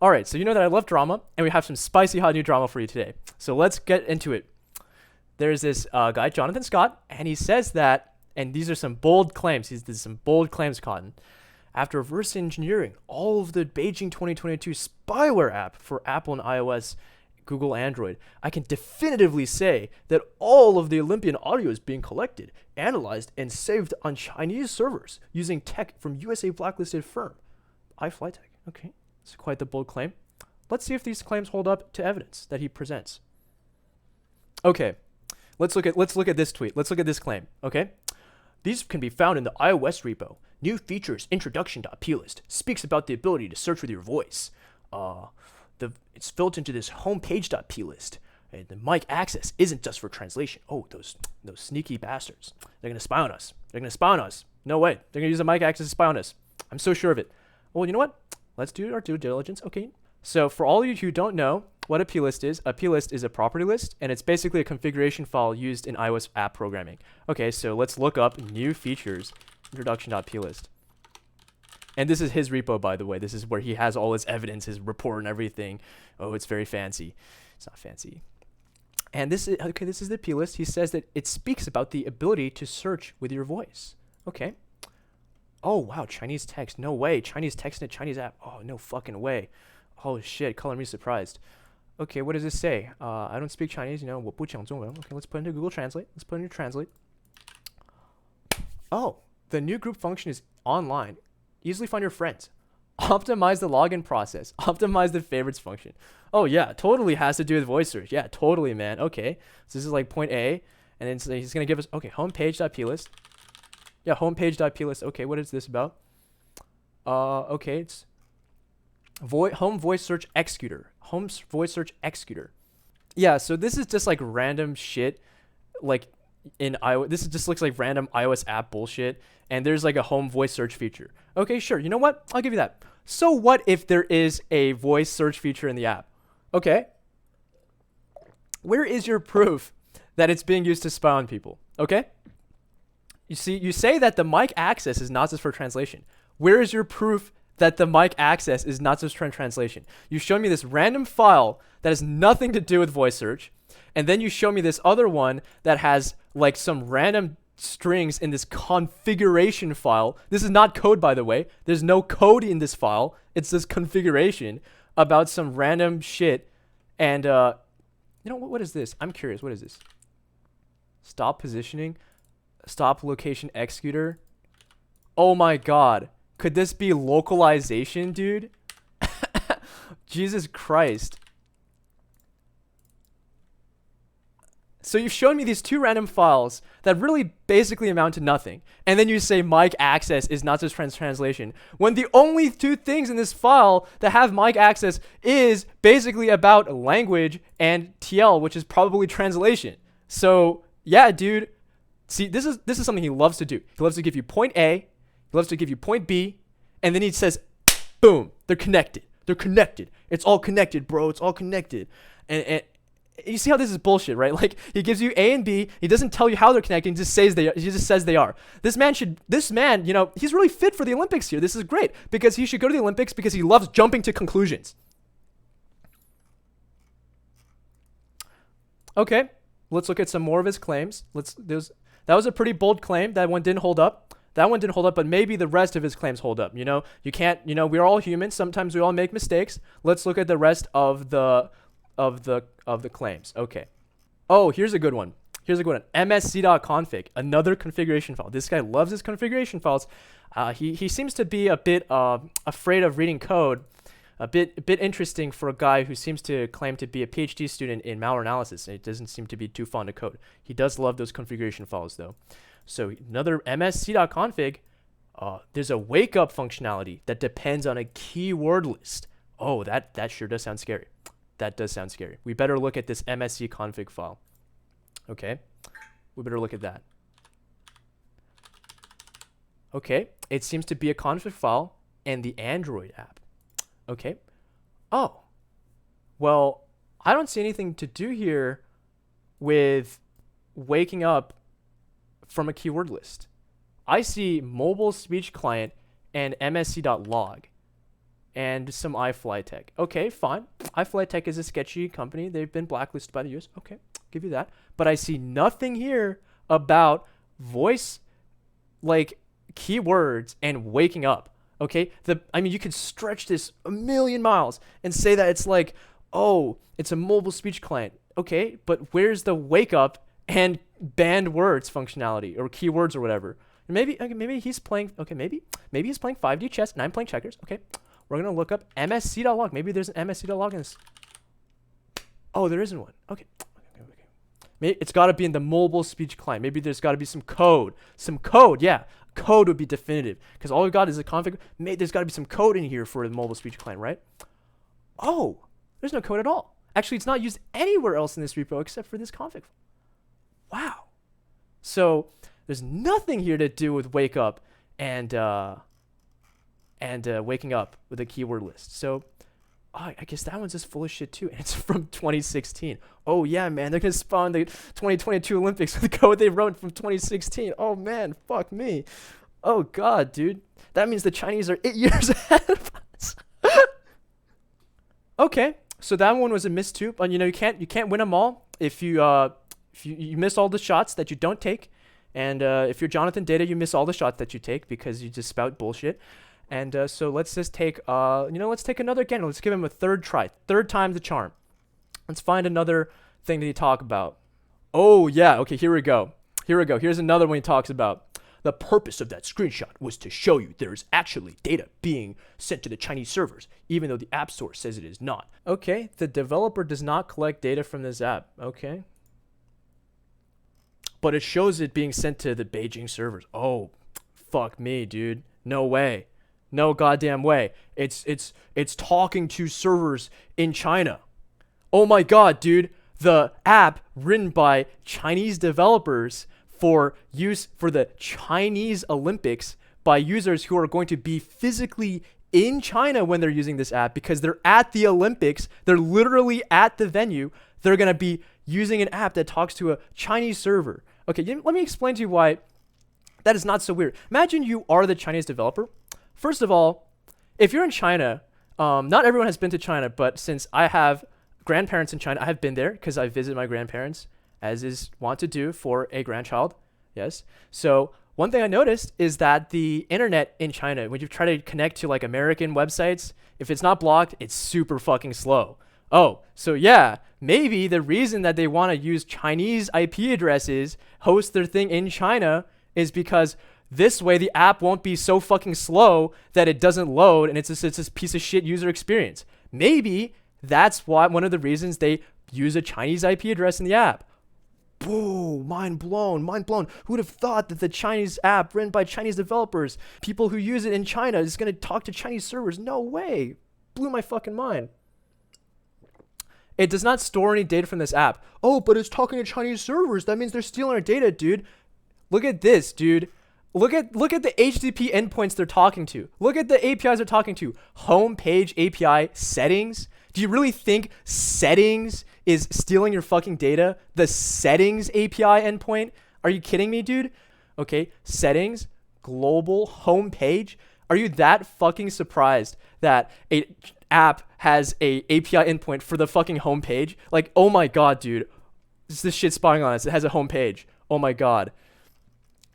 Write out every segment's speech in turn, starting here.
All right, so you know that I love drama, and we have some spicy hot new drama for you today. So let's get into it. There's this guy, Jonathan Scott, and he says that, and these are some bold claims. There's some bold claims, Cotton. After reverse engineering all of the Beijing 2022 spyware app for Apple and iOS, Google Android, I can definitively say that all of the Olympian audio is being collected, analyzed, and saved on Chinese servers using tech from USA blacklisted firm iFlyTech. Okay, it's quite the bold claim. Let's see if these claims hold up to evidence that he presents. Okay, let's look at this tweet. Let's look at this claim. Okay, these can be found in the iOS repo. New features introduction.plist speaks about the ability to search with your voice. It's built into this homepage.plist. And the mic access isn't just for translation. Oh, those sneaky bastards. They're gonna spy on us. No way. They're gonna use the mic access to spy on us. I'm so sure of it. Well, you know what? Let's do our due diligence. Okay. So for all of you who don't know what a plist is a property list, and it's basically a configuration file used in iOS app programming. Okay, so let's look up new features introduction.plist. And this is his repo, by the way. This is where he has all his evidence, his report and everything. Oh, it's very fancy. It's not fancy. And this is the plist. He says that it speaks about the ability to search with your voice. Okay. Oh, wow, Chinese text. No way. Chinese text in a Chinese app. Oh, no fucking way. Oh, shit. Color me surprised. Okay, what does this say? I don't speak Chinese,我不讲中文. Okay, let's put into Google Translate. Oh, the new group function is online. Easily find your friends. Optimize the login process. Optimize the favorites function. Oh, yeah, totally has to do with voice search. Yeah, totally, man. Okay, so this is like point A, and then so he's going to give us, okay, homepage.plist. Yeah, homepage.plist. Okay, what is this about? Okay, it's home voice search executor. Home voice search executor. Yeah, so this is just like random shit, like in iOS. This just looks like random iOS app bullshit, and there's like a home voice search feature. Okay, sure. You know what? I'll give you that. So what if there is a voice search feature in the app? Okay. Where is your proof that it's being used to spy on people? Okay. You say that the mic access is not just for translation. Where is your proof that the mic access is not just for translation? You showed me this random file that has nothing to do with voice search, and then you show me this other one that has like some random strings in this configuration file. This is not code, by the way. There's no code in this file. It's this configuration about some random shit. And what is this? I'm curious. What is this? Stop positioning. Stop location executor. Oh my god. Could this be localization, dude? Jesus Christ. So you've shown me these two random files that really basically amount to nothing. And then you say mic access is not just translation. When the only two things in this file that have mic access is basically about language and TL, which is probably translation. So yeah, dude. See, this is something he loves to do. He loves to give you point A, he loves to give you point B, and then he says, boom, they're connected. It's all connected, bro. It's all connected. And you see how this is bullshit, right? Like he gives you A and B, he doesn't tell you how they're connecting, he just says they are. This man, he's really fit for the Olympics here. This is great because he should go to the Olympics because he loves jumping to conclusions. Okay, let's look at some more of his claims. That was a pretty bold claim. That one didn't hold up. But maybe the rest of his claims hold up. You can't. We're all humans. Sometimes we all make mistakes. Let's look at the rest of the claims. Okay. Oh, here's a good one. MSC.config, another configuration file. This guy loves his configuration files. He seems to be a bit afraid of reading code. A bit interesting for a guy who seems to claim to be a PhD student in malware analysis. It doesn't seem to be too fond of code. He does love those configuration files though. So another MSC.config, there's a wake up functionality that depends on a keyword list. Oh, that sure does sound scary. That does sound scary. We better look at this MSC config file. Okay, we better look at that. Okay, it seems to be a config file in the Android app. Okay. Oh. Well, I don't see anything to do here with waking up from a keyword list. I see mobile speech client and msc.log. and some iFlyTech. Okay, fine. iFlyTech is a sketchy company. They've been blacklisted by the US. Okay, give you that. But I see nothing here about voice, like keywords and waking up. Okay, I mean, you could stretch this a million miles and say that it's like, oh, it's a mobile speech client. Okay, but where's the wake up and banned words functionality or keywords or whatever? Maybe he's playing. Okay, maybe he's playing 5D chess and I'm playing checkers. Okay, we're gonna look up msc.log. Maybe there's an msc.log in this. Oh, there isn't one. Okay. Maybe it's got to be in the mobile speech client. Maybe there's got to be some code. Yeah. Code would be definitive because all we got is a config. There's got to be some code in here for the mobile speech client, right? Oh, there's no code at all. Actually, it's not used anywhere else in this repo except for this config. Wow. So there's nothing here to do with wake up and waking up with a keyword list. So I guess that one's just full of shit too. And it's from 2016. Oh yeah, man, they're gonna spawn the 2022 Olympics with the code they wrote from 2016. Oh man, fuck me. Oh god, dude. That means the Chinese are 8 years ahead of us. Okay, so that one was a miss too. But you know, you can't win them all if you miss all the shots that you don't take. And if you're Jonathan Data, you miss all the shots that you take because you just spout bullshit. And so let's just take, let's take another again. Let's give him a third try. Third time's the charm. Let's find another thing that he talk about. Oh, yeah. Okay, here we go. Here's another one he talks about. The purpose of that screenshot was to show you there is actually data being sent to the Chinese servers, even though the App Store says it is not. Okay, the developer does not collect data from this app. Okay. But it shows it being sent to the Beijing servers. Oh, fuck me, dude. No way. No goddamn way. It's talking to servers in China. Oh my god, dude. The app written by Chinese developers for use for the Chinese Olympics by users who are going to be physically in China when they're using this app because they're at the Olympics. They're literally at the venue. They're going to be using an app that talks to a Chinese server. Okay, let me explain to you why that is not so weird. Imagine you are the Chinese developer. First of all, if you're in China, not everyone has been to China, but since I have grandparents in China, I have been there because I visit my grandparents, as is wont to do for a grandchild. Yes. So one thing I noticed is that the internet in China, when you try to connect to like American websites, if it's not blocked, it's super fucking slow. Oh, so yeah, maybe the reason that they want to use Chinese IP addresses, host their thing in China, is because this way the app won't be so fucking slow that it doesn't load and it's this piece of shit user experience. Maybe that's why one of the reasons they use a Chinese IP address in the app. Boom, mind blown. Who would have thought that the Chinese app written by Chinese developers, people who use it in China, is going to talk to Chinese servers? No way. Blew my fucking mind. It does not store any data from this app. Oh, but it's talking to Chinese servers. That means they're stealing our data, dude. Look at this, dude. Look at the HTTP endpoints they're talking to. Look at the APIs they're talking to. Homepage API settings. Do you really think settings is stealing your fucking data? The settings API endpoint? Are you kidding me, dude? Okay, settings, global, homepage. Are you that fucking surprised that a app has a API endpoint for the fucking homepage? Like, oh my god, dude. This shit spying on us. It has a homepage. Oh my god.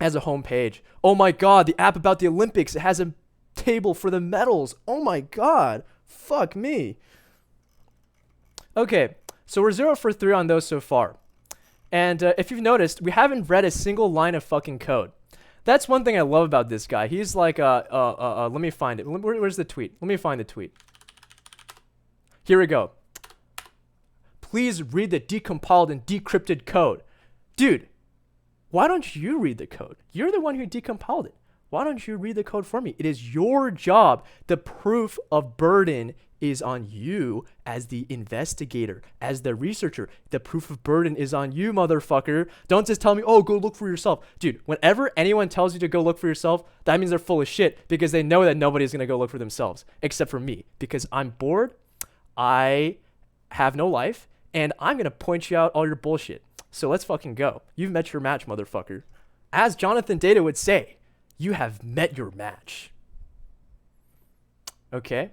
Has a homepage. Oh my god, the app about the Olympics. It has a table for the medals. Oh my god. Fuck me. Okay, so we're 0 for 3 on those so far. And if you've noticed, we haven't read a single line of fucking code. That's one thing I love about this guy. He's like, let me find it. Where's the tweet? Let me find the tweet. Here we go. Please read the decompiled and decrypted code. Dude, why don't you read the code? You're the one who decompiled it. Why don't you read the code for me? It is your job. The proof of burden is on you as the investigator, as the researcher. The proof of burden is on you, motherfucker. Don't just tell me, oh, go look for yourself. Dude, whenever anyone tells you to go look for yourself, that means they're full of shit because they know that nobody's going to go look for themselves except for me because I'm bored, I have no life, and I'm going to point you out all your bullshit. So let's fucking go. You've met your match, motherfucker. As Jonathan Data would say, you have met your match. Okay.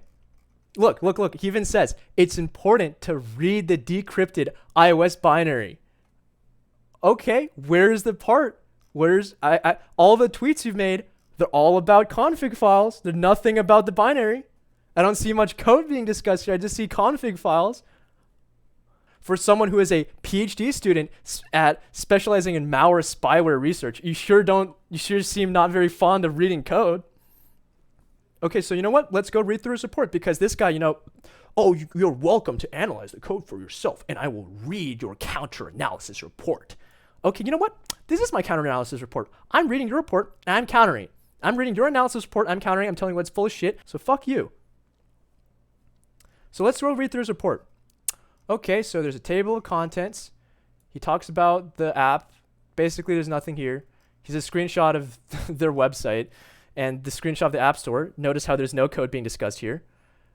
Look. He even says it's important to read the decrypted iOS binary. Okay, where's the part? Where's I all the tweets you've made? They're all about config files. They're nothing about the binary. I don't see much code being discussed here. I just see config files. For someone who is a PhD student at specializing in malware spyware research, you sure seem not very fond of reading code. Okay, so you know what? Let's go read through his report, because this guy, you're welcome to analyze the code for yourself, and I will read your counter-analysis report. Okay, you know what? This is my counter-analysis report. I'm reading your report, and I'm countering. I'm reading your analysis report, I'm countering, I'm telling you what's full of shit, so fuck you. So let's go read through his report. Okay, so there's a table of contents. He talks about the app. Basically, there's nothing here. Here's a screenshot of their website and the screenshot of the App Store. Notice how there's no code being discussed here.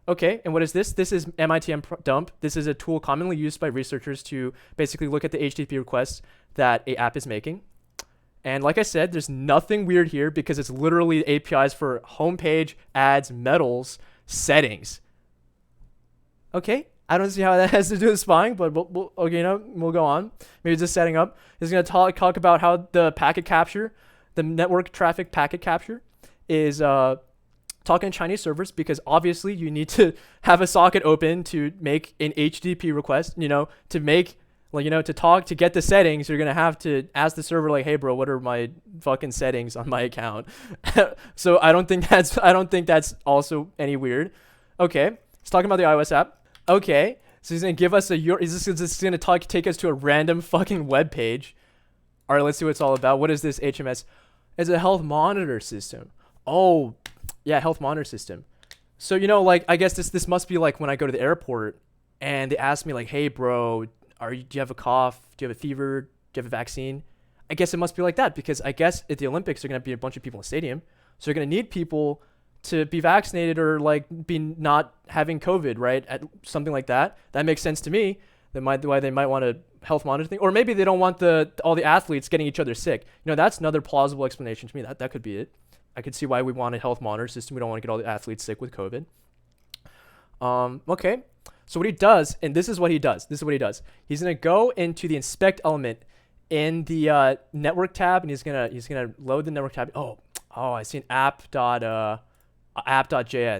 Okay, and what is this? This is MITM dump. This is a tool commonly used by researchers to basically look at the HTTP requests that a app is making. And like I said, there's nothing weird here because it's literally APIs for homepage, ads, metals, settings. Okay, I don't see how that has to do with spying, but we'll go on. Maybe just setting up. He's going to talk about how the packet capture, the network traffic packet capture, is talking to Chinese servers, because obviously you need to have a socket open to make an HTTP request. To make to get the settings, you're going to have to ask the server, like, hey bro, what are my fucking settings on my account? So I don't think that's also any weird. Okay, he's talking about the iOS app. Okay, so he's gonna give us is this gonna take us to a random fucking web page? All right, let's see what it's all about. What is this HMS? It's a health monitor system. Oh, yeah, health monitor system. So I guess this must be like when I go to the airport and they ask me, like, hey bro, do you have a cough? Do you have a fever? Do you have a vaccine? I guess it must be like that, because I guess at the Olympics they're gonna be a bunch of people in the stadium, so you're gonna need people to be vaccinated or be not having COVID, right? Something like that. That makes sense to me. Why they might want a health monitor thing, or maybe they don't want all the athletes getting each other sick. That's another plausible explanation to me. That could be it. I could see why we want a health monitor system. We don't want to get all the athletes sick with COVID. Okay. So what he does, and this is what he does. He's gonna go into the inspect element in the network tab, and he's gonna load the network tab. Oh, I see an app.js.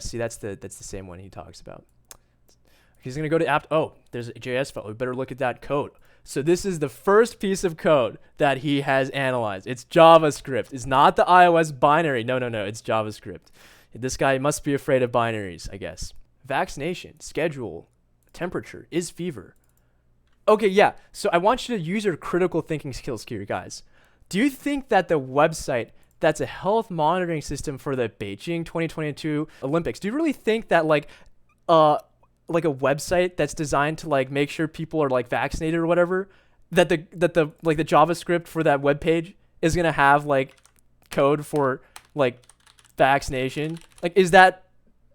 See, that's the same one he talks about. He's gonna go to app. Oh, there's a JS file. We better look at that code. So this is the first piece of code that he has analyzed. It's JavaScript. It's not the iOS binary. No. It's JavaScript. This guy must be afraid of binaries, I guess. Vaccination, schedule, temperature, is fever. Okay, yeah. So I want you to use your critical thinking skills here, guys. Do you think that the website that's a health monitoring system for the Beijing 2022 Olympics, do you really think that like a website that's designed to make sure people are vaccinated or whatever, that the JavaScript for that web page is gonna have code for vaccination? Is that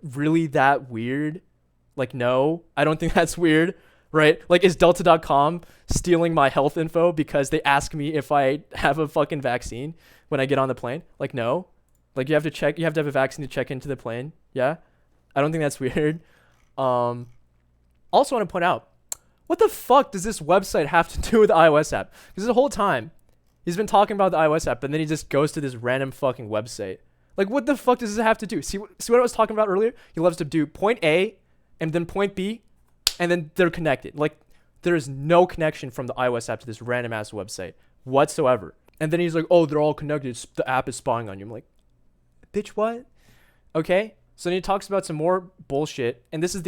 really that weird? No, I don't think that's weird, right? Is Delta.com stealing my health info because they ask me if I have a fucking vaccine when I get on the plane? No. You have to have a vaccine to check into the plane. Yeah. I don't think that's weird. Also want to point out, what the fuck does this website have to do with the iOS app? Because the whole time he's been talking about the iOS app, and then he just goes to this random fucking website. What the fuck does this have to do? See what I was talking about earlier? He loves to do point A and then point B, and then they're connected. There is no connection from the iOS app to this random ass website whatsoever. And then he's like, oh, they're all connected. The app is spying on you. I'm like, bitch, what? Okay. So then he talks about some more bullshit. And this is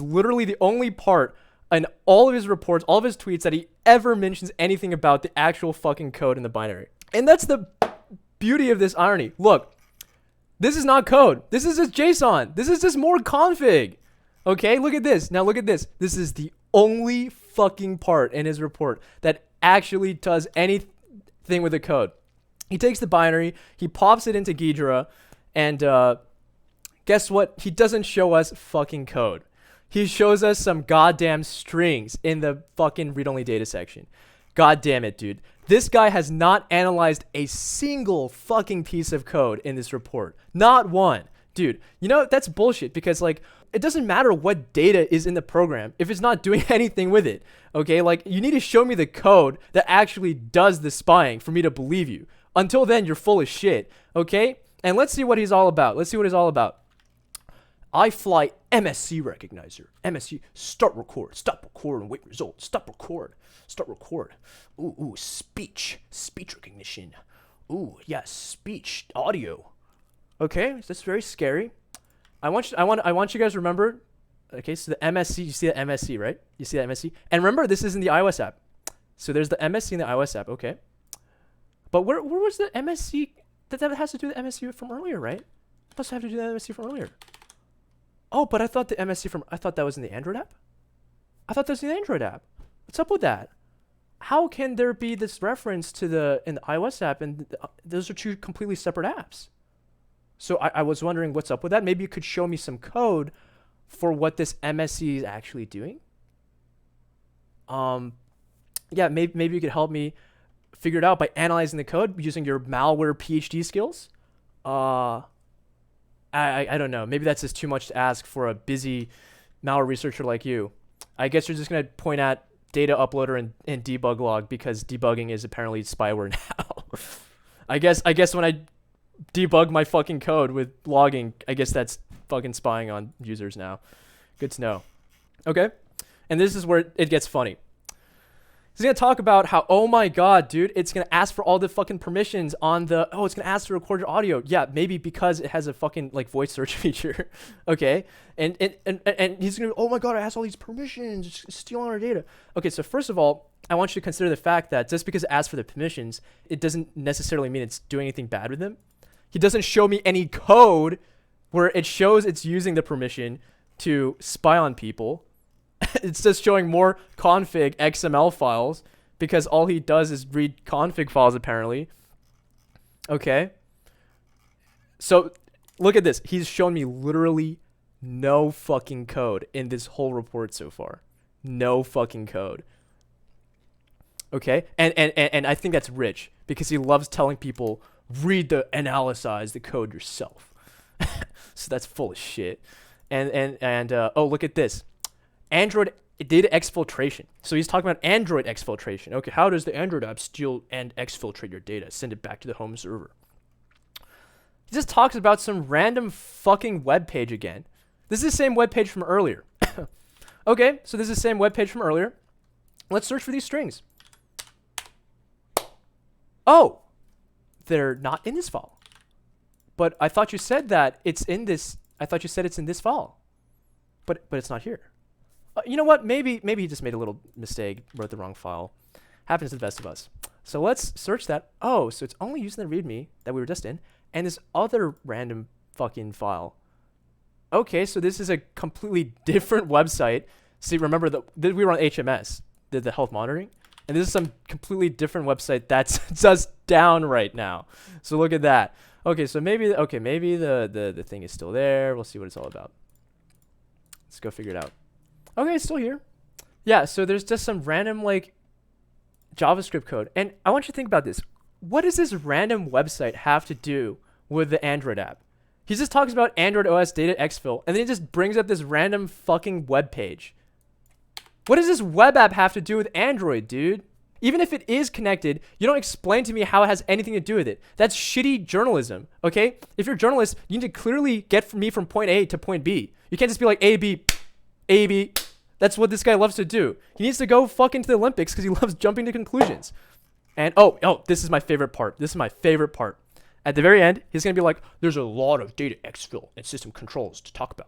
literally the only part in all of his reports, all of his tweets, that he ever mentions anything about the actual fucking code in the binary. And that's the beauty of this irony. Look, this is not code. This is just JSON. This is just more config. Okay, look at this. Now look at this. This is the only fucking part in his report that actually does anything with the code. He takes the binary, he pops it into Ghidra, and guess what? He doesn't show us fucking code. He shows us some goddamn strings in the fucking read-only data section. God damn it, dude. This guy has not analyzed a single fucking piece of code in this report. Not one. Dude, you know, that's bullshit because like it doesn't matter what data is in the program if it's not doing anything with it. Okay, like you need to show me the code that actually does the spying for me to believe you. Until then, you're full of shit. Okay, and let's see what he's all about. Let's see what he's all about. I fly MSC recognizer. MSC, start record, stop record and wait results. Stop record, start record. Ooh, speech recognition. Ooh, yeah, speech, audio. Okay, that's very scary. I want you guys to remember. Okay, so the MSC, you see the MSC, right? You see that MSC, and remember this is in the iOS app. So there's the MSC in the iOS app. Okay, but where was the MSC? That has to do with the MSC from earlier, right? It must have to do with the MSC from earlier. Oh, but I thought the MSC I thought that was in the Android app. I thought that was in the Android app. What's up with that? How can there be this reference to in the iOS app and those are two completely separate apps? So I was wondering what's up with that. Maybe you could show me some code for what this MSC is actually doing. Yeah, maybe you could help me figure it out by analyzing the code using your malware PhD skills. I don't know. Maybe that's just too much to ask for a busy malware researcher like you. I guess you're just going to point at data uploader and debug log because debugging is apparently spyware now. I guess when I debug my fucking code with logging, I guess that's fucking spying on users now. Good to know. Okay. And this is where it gets funny. He's going to talk about how, oh my God, dude, it's going to ask for all the fucking permissions on it's going to ask to record your audio. Yeah, maybe because it has a fucking like voice search feature. Okay. And he's going to, oh my God, it has all these permissions, it's stealing our data. Okay. So first of all, I want you to consider the fact that just because it asks for the permissions, it doesn't necessarily mean it's doing anything bad with them. He doesn't show me any code where it shows it's using the permission to spy on people. It's just showing more config XML files because all he does is read config files apparently. Okay. So look at this. He's shown me literally no fucking code in this whole report so far. No fucking code. Okay. And I think that's rich because he loves telling people, read analyze the code yourself. So that's full of shit. And oh, look at this. Android data exfiltration. So he's talking about Android exfiltration. Okay, how does the Android app steal and exfiltrate your data? Send it back to the home server. He just talks about some random fucking web page again. This is the same web page from earlier. Okay, so this is the same web page from earlier. Let's search for these strings. Oh, they're not in this file. But I thought you said that it's in this. I thought you said it's in this file. But it's not here. You know what? Maybe he just made a little mistake, wrote the wrong file. Happens to the best of us. So let's search that. Oh, so it's only using the README that we were just in, and this other random fucking file. Okay, so this is a completely different website. See, remember that we were on HMS, the health monitoring, and this is some completely different website that's just down right now. So look at that. Okay, so maybe the thing is still there. We'll see what it's all about. Let's go figure it out. Okay, it's still here. Yeah, so there's just some random like JavaScript code. And I want you to think about this. What does this random website have to do with the Android app? He just talks about Android OS data exfil, and then he just brings up this random fucking web page. What does this web app have to do with Android, dude? Even if it is connected, you don't explain to me how it has anything to do with it. That's shitty journalism, okay? If you're a journalist, you need to clearly get me from point A to point B. You can't just be like A, B, A, B. That's what this guy loves to do. He needs to go fuck into the Olympics because he loves jumping to conclusions. And oh, this is my favorite part. This is my favorite part. At the very end, he's going to be like, there's a lot of data exfil and system controls to talk about.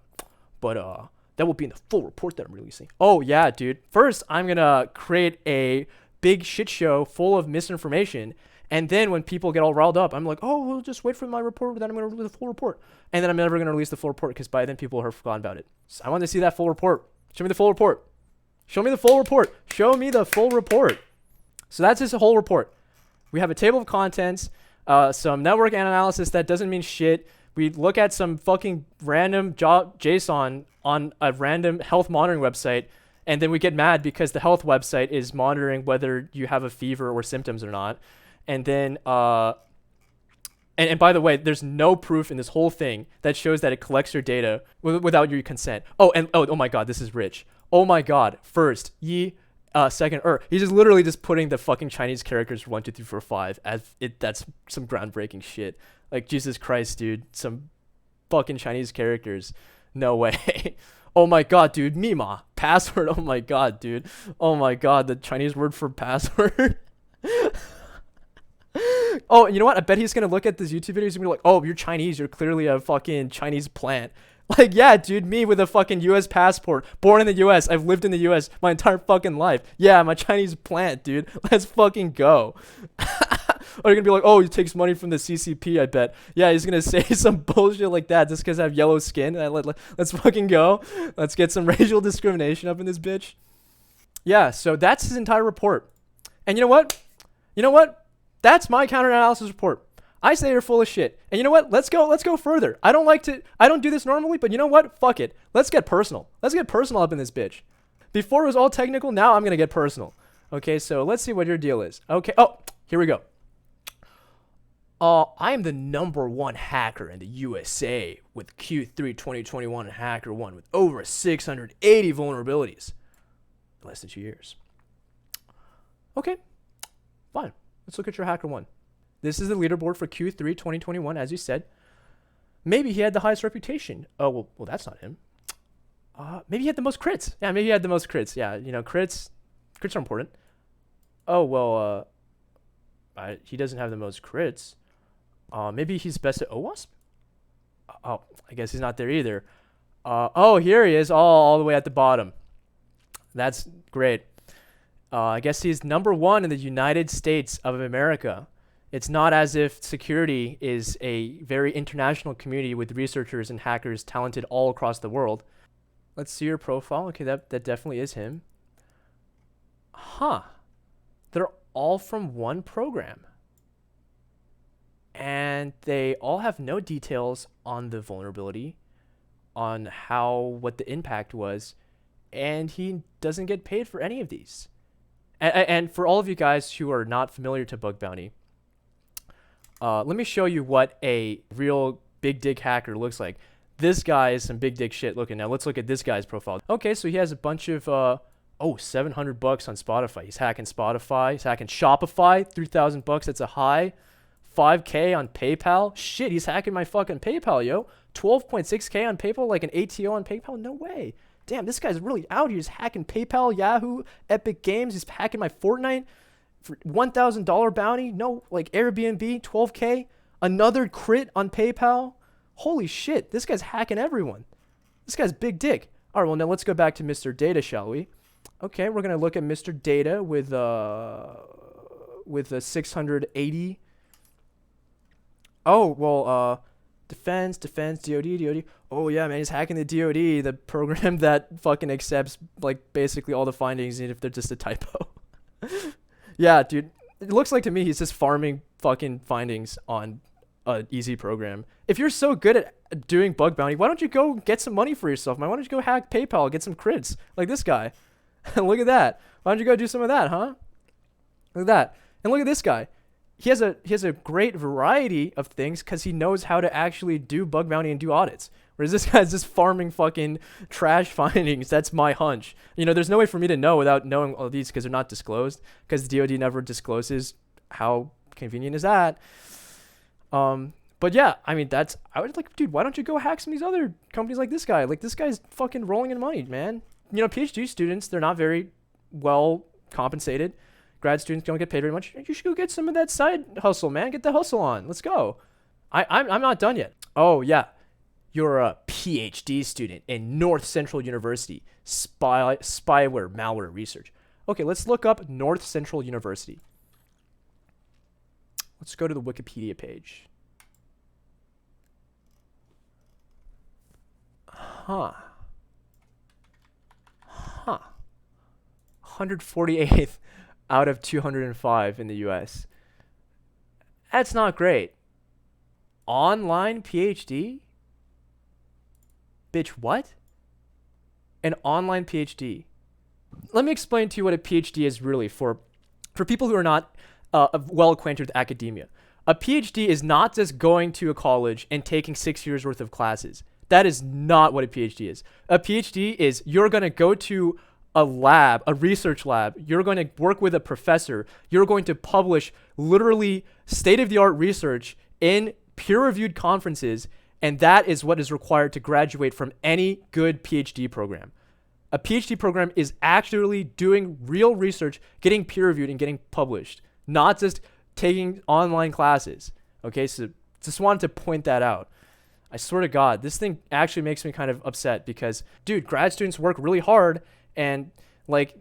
But that will be in the full report that I'm releasing. Oh, yeah, dude. First, I'm going to create a big shit show full of misinformation. And then when people get all riled up, I'm like, oh, we'll just wait for my report. Then I'm going to release the full report. And then I'm never going to release the full report because by then people have forgotten about it. So I want to see that full report. Show me the full report. Show me the full report. Show me the full report. So that's his whole report. We have a table of contents, some network analysis that doesn't mean shit. We look at some fucking random JSON on a random health monitoring website, and then we get mad because the health website is monitoring whether you have a fever or symptoms or not. And then And by the way, there's no proof in this whole thing that shows that it collects your data without your consent. Oh my god, this is rich. Oh my god. First, ye, second, He's just literally just putting the fucking Chinese characters 1, 2, 3, 4, 5 as it. That's some groundbreaking shit. Like, Jesus Christ, dude. Some fucking Chinese characters. No way. Oh my god, dude. Mima. Password. Oh my god, dude. Oh my god, the Chinese word for password. Oh, you know what? I bet he's gonna look at this YouTube video. He's gonna be like, "Oh, you're Chinese. You're clearly a fucking Chinese plant." Like, yeah, dude, me with a fucking U.S. passport, born in the U.S. I've lived in the U.S. my entire fucking life. Yeah, I'm a Chinese plant, dude. Let's fucking go. Or you're gonna be like, "Oh, he takes money from the CCP." I bet. Yeah, he's gonna say some bullshit like that just because I have yellow skin. Let's fucking go. Let's get some racial discrimination up in this bitch. Yeah, so that's his entire report. And you know what? You know what? That's my counter-analysis report. I say you're full of shit. And you know what? Let's go further. I don't do this normally, but you know what? Fuck it. Let's get personal. Let's get personal up in this bitch. Before it was all technical, now I'm going to get personal. Okay, so let's see what your deal is. Okay. Oh, here we go. I am the #1 hacker in the USA with Q3 2021 and HackerOne with over 680 vulnerabilities in less than 2 years. Okay, fine. Let's look at your HackerOne. This is the leaderboard for Q3 2021, as you said. Maybe he had the highest reputation. Oh, well, that's not him. Maybe he had the most crits. Yeah, maybe he had the most crits. Yeah, you know, crits are important. Oh, well, he doesn't have the most crits. Maybe he's best at OWASP? Oh, I guess he's not there either. Oh, here he is, all the way at the bottom. That's great. I guess he's #1 in the United States of America. It's not as if security is a very international community with researchers and hackers talented all across the world. Let's see your profile. Okay, that definitely is him. Huh. They're all from one program. And they all have no details on the vulnerability, on what the impact was, and he doesn't get paid for any of these. And for all of you guys who are not familiar to bug bounty, let me show you what a real big dick hacker looks like. This guy is some big dick shit looking. Now let's look at this guy's profile. Okay, so he has a bunch of $700 on Spotify. He's hacking Spotify. He's hacking Shopify. $3,000. That's a high. 5K on PayPal. Shit, he's hacking my fucking PayPal, yo. 12.6K on PayPal, like an ATO on PayPal. No way. Damn, this guy's really out here. He's hacking PayPal, Yahoo, Epic Games. He's hacking my Fortnite for $1,000 bounty. No, like Airbnb, 12K. Another crit on PayPal. Holy shit, this guy's hacking everyone. This guy's big dick. All right, well, now let's go back to Mr. Data, shall we? Okay, we're going to look at Mr. Data with a 680. Oh, well, defense, DOD. Oh, yeah, man, he's hacking the DOD, the program that fucking accepts, like, basically all the findings, even if they're just a typo. Yeah, dude, it looks like to me he's just farming fucking findings on an easy program. If you're so good at doing bug bounty, why don't you go get some money for yourself, man? Why don't you go hack PayPal, get some crits, like this guy? Look at that. Why don't you go do some of that, huh? Look at that. And look at this guy. He has a great variety of things because he knows how to actually do bug bounty and do audits. Whereas this guy's just farming fucking trash findings. That's my hunch. You know, there's no way for me to know without knowing all these because they're not disclosed. Because the DoD never discloses. How convenient is that? But yeah, I mean, I was like, dude, why don't you go hack some of these other companies like this guy? Like, this guy's fucking rolling in money, man. You know, PhD students, they're not very well compensated. Grad students don't get paid very much. You should go get some of that side hustle, man. Get the hustle on. Let's go. I'm not done yet. Oh, yeah. You're a PhD student in North Central University. Spyware, malware research. Okay, let's look up North Central University. Let's go to the Wikipedia page. Huh. 148th out of 205 in the US. That's not great. Online PhD? Bitch, what? An online PhD. Let me explain to you what a PhD is really for people who are not well acquainted with academia. A PhD is not just going to a college and taking 6 years worth of classes. That is not what a PhD is. A PhD is you're going to go to a lab, a research lab. You're going to work with a professor. You're going to publish literally state-of-the-art research in peer-reviewed conferences, and that is what is required to graduate from any good PhD program. A PhD program is actually doing real research, getting peer-reviewed, and getting published, not just taking online classes. Okay, so just wanted to point that out. I swear to God, this thing actually makes me kind of upset because, dude, grad students work really hard, and like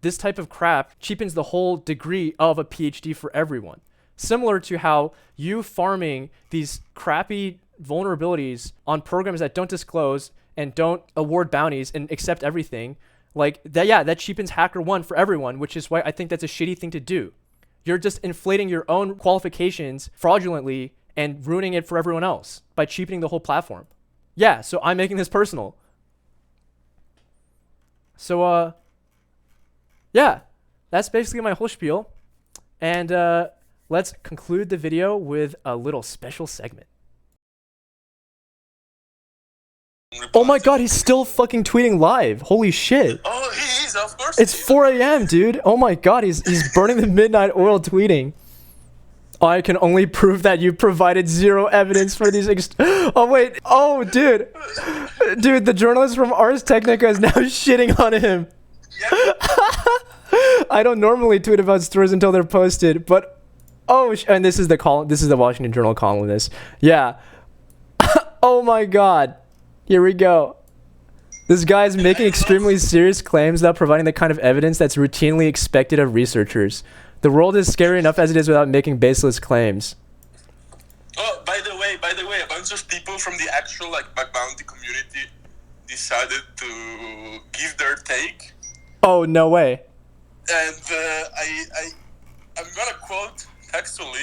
this type of crap cheapens the whole degree of a PhD for everyone. Similar to how you farming these crappy vulnerabilities on programs that don't disclose and don't award bounties and accept everything, like that, yeah, that cheapens HackerOne for everyone, which is why I think that's a shitty thing to do. You're just inflating your own qualifications fraudulently and ruining it for everyone else by cheapening the whole platform. Yeah, so I'm making this personal. So, yeah, that's basically my whole spiel. And let's conclude the video with a little special segment. Oh my God, he's still fucking tweeting live. Holy shit. Oh, he is, of course. It's 4 a.m., dude. Oh my God, he's burning the midnight oil tweeting. I can only prove that you provided zero evidence for these. Oh wait. Oh, dude. Dude, the journalist from Ars Technica is now shitting on him. Yep. I don't normally tweet about stories until they're posted, but and this is the Washington Journal columnist. Yeah. Oh my God. Here we go. This guy's making extremely serious claims without providing the kind of evidence that's routinely expected of researchers. The world is scary enough as it is without making baseless claims. Oh, by the way, a bunch of people from the actual bug bounty community decided to give their take. Oh, no way. And I'm gonna quote textually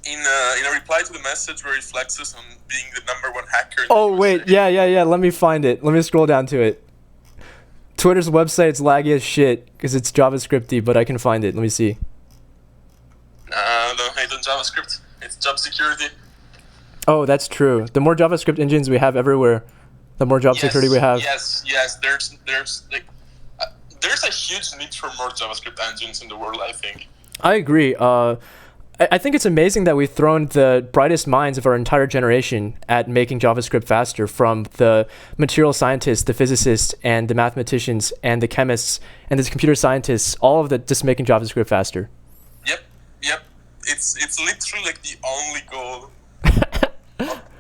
in a reply to the message where he flexes on being the #1 hacker. Oh wait, yeah. Let me find it. Let me scroll down to it. Twitter's website's laggy as shit because it's JavaScripty, but I can find it. Let me see. Don't hate on JavaScript. It's job security. Oh, that's true. The more JavaScript engines we have everywhere, the more job security we have. Yes. There's a huge need for more JavaScript engines in the world, I think. I agree. I think it's amazing that we've thrown the brightest minds of our entire generation at making JavaScript faster, from the material scientists, the physicists, and the mathematicians, and the chemists, and the computer scientists, all of that just making JavaScript faster. Yep. It's literally like the only goal.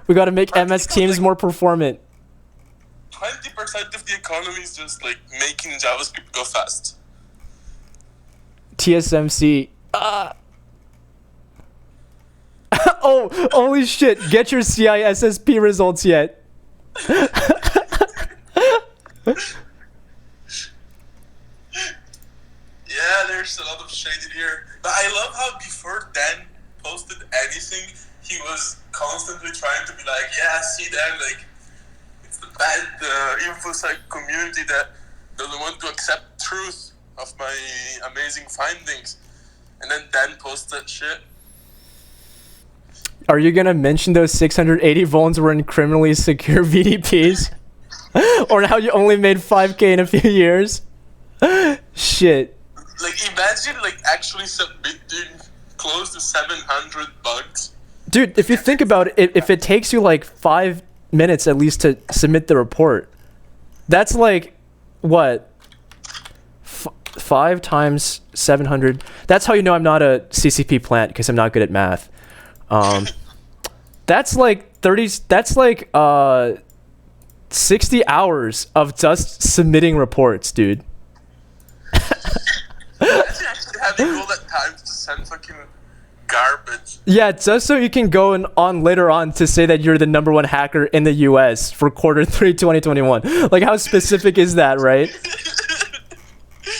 We got to make MS Teams more performant. 20% of the economy is just like making JavaScript go fast. TSMC. Oh, holy shit. Get your CISSP results yet. Yeah, there's a lot of shade in here. But I love how before Dan posted anything, he was constantly trying to be like, yeah, see Dan, like, it's the bad InfoSec community that doesn't want to accept truth of my amazing findings. And then Dan posts that shit. Are you going to mention those 680 vulns were in criminally secure VDPs? Or how you only made 5K in a few years? Shit. Like, imagine, like, actually submitting close to 700 bugs. Dude, if you think about it, if it takes you, like, 5 minutes at least to submit the report, that's, like, what? 5 times 700. That's how you know I'm not a CCP plant, because I'm not good at math. That's like 60 hours of just submitting reports, dude. Imagine actually having all that time to send fucking garbage. Yeah, just so you can go on later on to say that you're the #1 hacker in the US for Q3 2021. Like, how specific is that, right?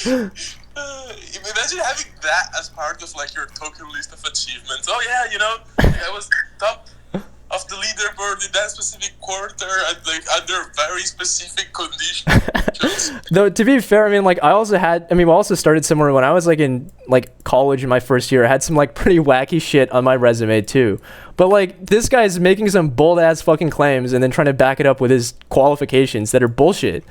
Imagine having that as part of like your token list of achievements. Oh yeah, you know, I was top of the leaderboard in that specific quarter and like under very specific conditions. Though to be fair, I mean, like I also started somewhere when I was like in like college in my first year. I had some like pretty wacky shit on my resume too. But like this guy's making some bold ass fucking claims and then trying to back it up with his qualifications that are bullshit.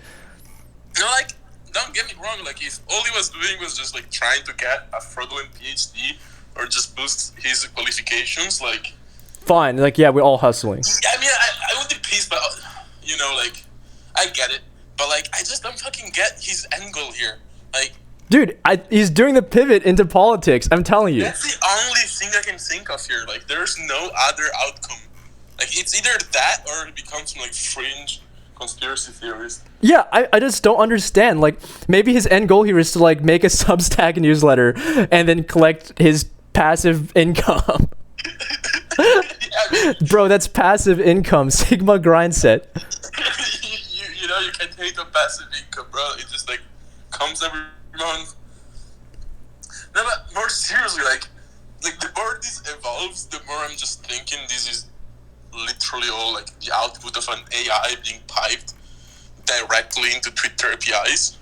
You know, like, don't get me wrong, like if all he was doing was just like trying to get a fraudulent PhD or just boost his qualifications, like Fine, like yeah, we're all hustling. I mean, I would be pissed, but you know, like, I get it, but like, I just don't fucking get his end goal here. Like, Dude, he's doing the pivot into politics. I'm telling you. that's the only thing I can think of here. Like, there's no other outcome. Like, it's either that or it becomes some like fringe conspiracy theorist. Yeah, I just don't understand. Like maybe his end goal here is to like make a Substack newsletter and then collect his passive income. Yeah, Bro, that's passive income. Sigma grind set. you know, you can't hate on passive income, bro. It just like comes every month. No, but more seriously, like the more this evolves, the more I'm just thinking this is literally all like the output of an AI being piped directly into Twitter APIs.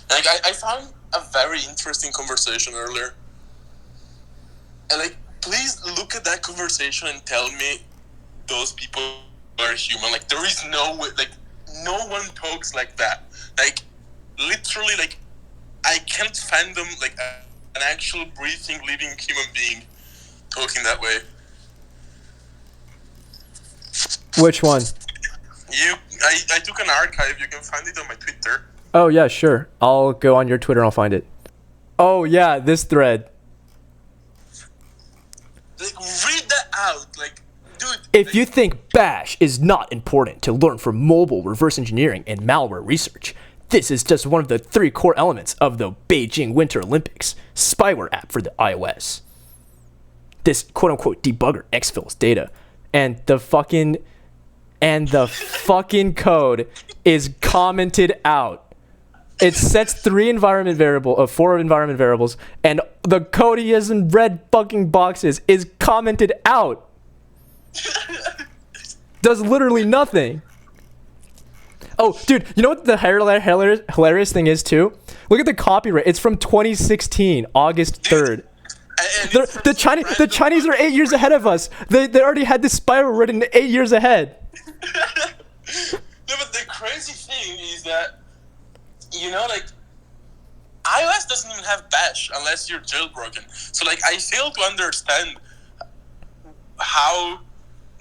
Like I found a very interesting conversation earlier. And like, please look at that conversation and tell me those people are human. Like, there is no way, like, no one talks like that. Like, literally, like, I can't fathom, like, an actual breathing, living human being talking that way. Which one? I took an archive. You can find it on my Twitter. Oh yeah, sure. I'll go on your Twitter and I'll find it. Oh yeah, this thread. Like, read that out. Like, dude. If like, you think Bash is not important to learn from mobile reverse engineering and malware research, this is just one of the 3 core elements of the Beijing Winter Olympics spyware app for the iOS. This quote-unquote debugger exfils data, and the fucking code is commented out. It sets 4 environment variables, and the code he has in red fucking boxes is commented out. Does literally nothing. Oh, dude, you know what the hilarious thing is too? Look at the copyright. It's from 2016, August 3rd. The Chinese are 8 years ahead of us. They already had this spiral written 8 years ahead. No, but the crazy thing is that, you know, like, iOS doesn't even have Bash unless you're jailbroken. So, like, I fail to understand how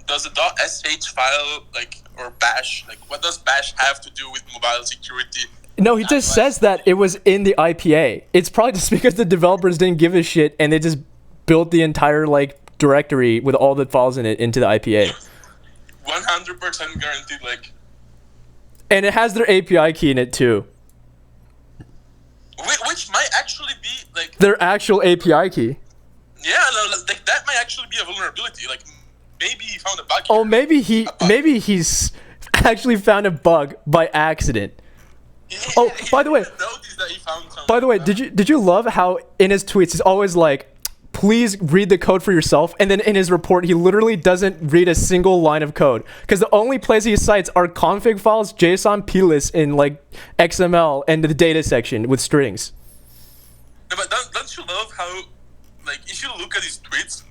does a .sh file, like, or Bash, like, what does Bash have to do with mobile security? No, he just says that it was in the IPA. It's probably just because the developers didn't give a shit and they just built the entire, like, directory with all the files in it into the IPA. 100% guaranteed, like... And it has their API key in it, too. Which might actually be, like... Their actual API key. Yeah, no, like, that might actually be a vulnerability. Like, maybe he found a bug Oh, here. maybe he's actually found a bug by accident. Oh, by the way, did you love how in his tweets he's always like, please read the code for yourself, and then in his report he literally doesn't read a single line of code because the only place he cites are config files, JSON, plist in like XML, and the data section with strings. No, but don't you love how, like, if you look at his tweets,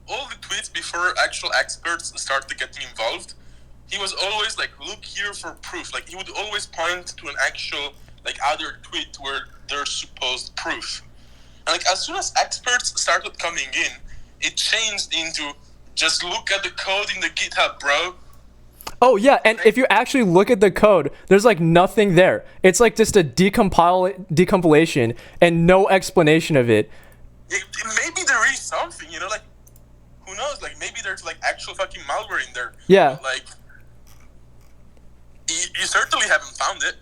all the tweets before actual experts started getting involved, he was always like, look here for proof. Like, he would always point to an actual, like, other tweet where there's supposed proof. And, like, as soon as experts started coming in, it changed into just look at the code in the GitHub, bro. Oh, yeah, and if you actually look at the code, there's, like, nothing there. It's, like, just a decompilation and no explanation of it. Maybe there is something, you know, like, who knows? Like, maybe there's, like, actual fucking malware in there. Yeah. But, like, you certainly haven't found it.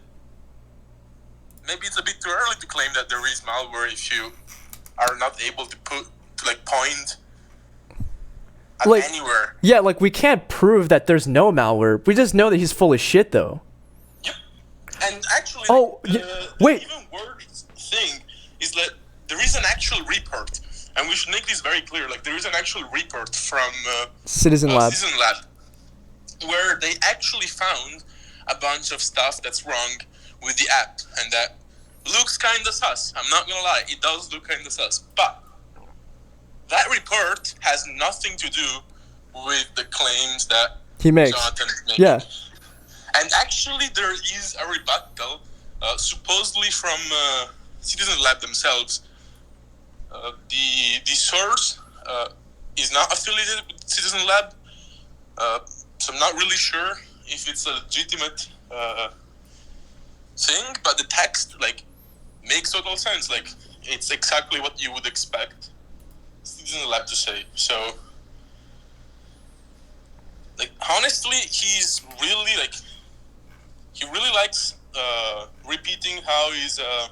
Maybe it's a bit too early to claim that there is malware if you are not able to point at like, anywhere. Yeah, like, we can't prove that there's no malware. We just know that he's full of shit, though. Yep. And actually, wait. the even worse thing is that there is an actual report. and we should make this very clear. Like, there is an actual report from Citizen Lab. Citizen Lab, where they actually found a bunch of stuff that's wrong with the app, and that looks kind of sus. I'm not gonna lie, it does look kind of sus. But that report has nothing to do with the claims that He makes. Jonathan is making. Yeah. And actually, there is a rebuttal, supposedly from Citizen Lab themselves. The source is not affiliated with Citizen Lab, so I'm not really sure if it's a legitimate thing. But the text makes total sense. Like, it's exactly what you would expect Citizen Lab to say. So, honestly, he's really he really likes repeating how he's a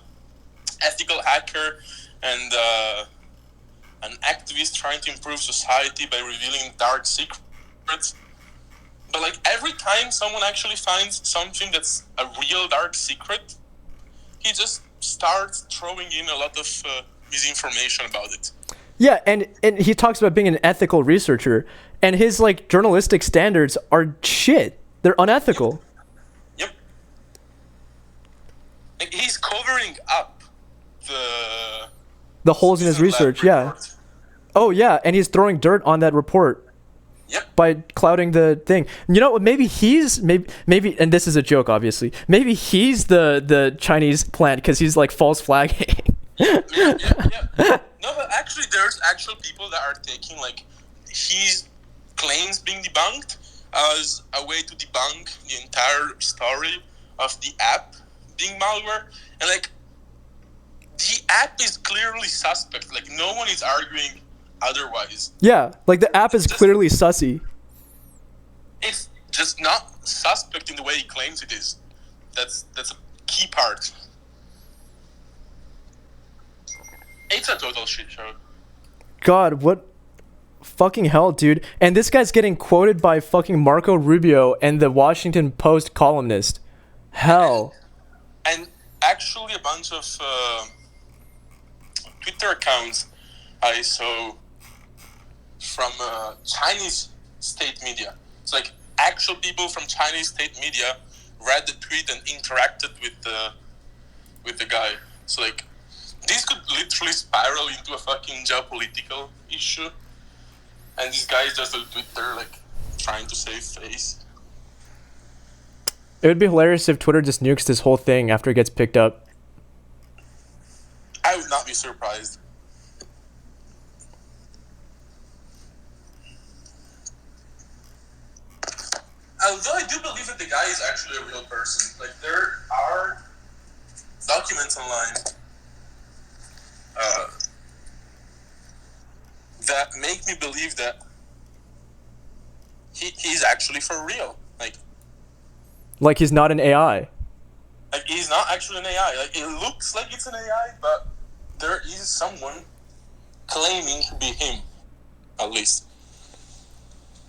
ethical hacker and an activist trying to improve society by revealing dark secrets. But every time someone actually finds something that's a real dark secret, he just starts throwing in a lot of misinformation about it. Yeah, and he talks about being an ethical researcher, and his journalistic standards are shit. They're unethical. Yep. He's covering up the holes in his research. Yeah. Oh yeah, and he's throwing dirt on that report. Yep. By clouding the thing. You know, maybe and this is a joke, obviously. Maybe he's the Chinese plant because he's false flagging. Yeah. No, but actually, there's actual people that are taking his claims being debunked as a way to debunk the entire story of the app being malware. And the app is clearly suspect. No one is arguing otherwise. Yeah, the app is clearly sussy. It's just not suspect in the way he claims it is. That's a key part. It's a total shit show. God, what fucking hell, dude. And this guy's getting quoted by fucking Marco Rubio and the Washington Post columnist. Hell. And actually a bunch of Twitter accounts I saw from Chinese state media. It's actual people from Chinese state media read the tweet and interacted with the guy. So this could literally spiral into a fucking geopolitical issue. And this guy is just on Twitter, trying to save face. It would be hilarious if Twitter just nukes this whole thing after it gets picked up. I would not be surprised. Although I do believe that the guy is actually a real person. There are documents online that make me believe that he's actually for real. He's not an AI. He's not actually an AI. It looks like it's an AI, but there is someone claiming to be him, at least.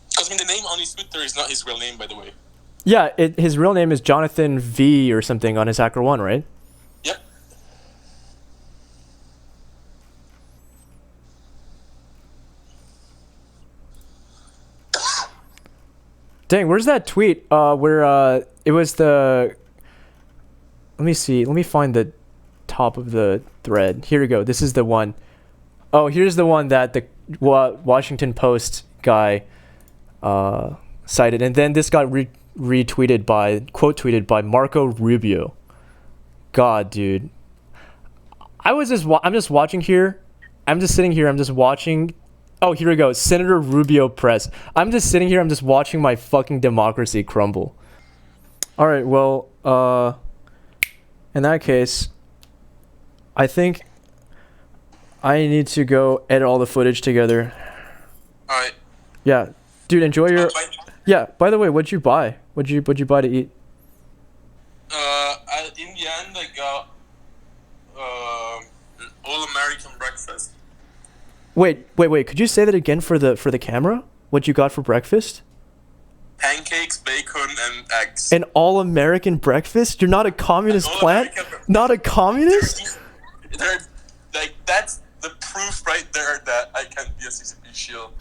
Because the name on his Twitter is not his real name, by the way. Yeah, his real name is Jonathan V or something on his HackerOne, right? Yep. Dang, where's that tweet where it was the... Let me see. Let me find the top of the thread. Here we go. This is the one. Oh, here's the one that the Washington Post guy cited. And then this got retweeted by, quote tweeted by Marco Rubio. God, dude. I'm just watching here. I'm just sitting here. I'm just watching... Oh, here we go. Senator Rubio press. I'm just sitting here. I'm just watching my fucking democracy crumble. All right. Well, in that case, I think I need to go edit all the footage together. All right. Yeah, dude. Enjoy your. Yeah. By the way, what'd you buy? What'd you buy to eat? In the end, I got an all-American breakfast. Wait. Could you say that again for the camera? What you got for breakfast? Pancakes, bacon, and eggs. An all-American breakfast? You're not a communist plant? Not a communist? That's the proof right there that I can't be a CCP shield.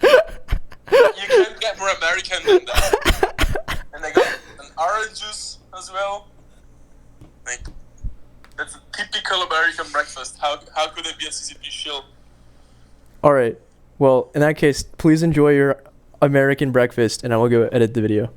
You can't get more American than that. And I got an orange juice as well. Like, that's a typical American breakfast. How could I be a CCP shield? All right. Well, in that case, please enjoy your American breakfast, and I will go edit the video.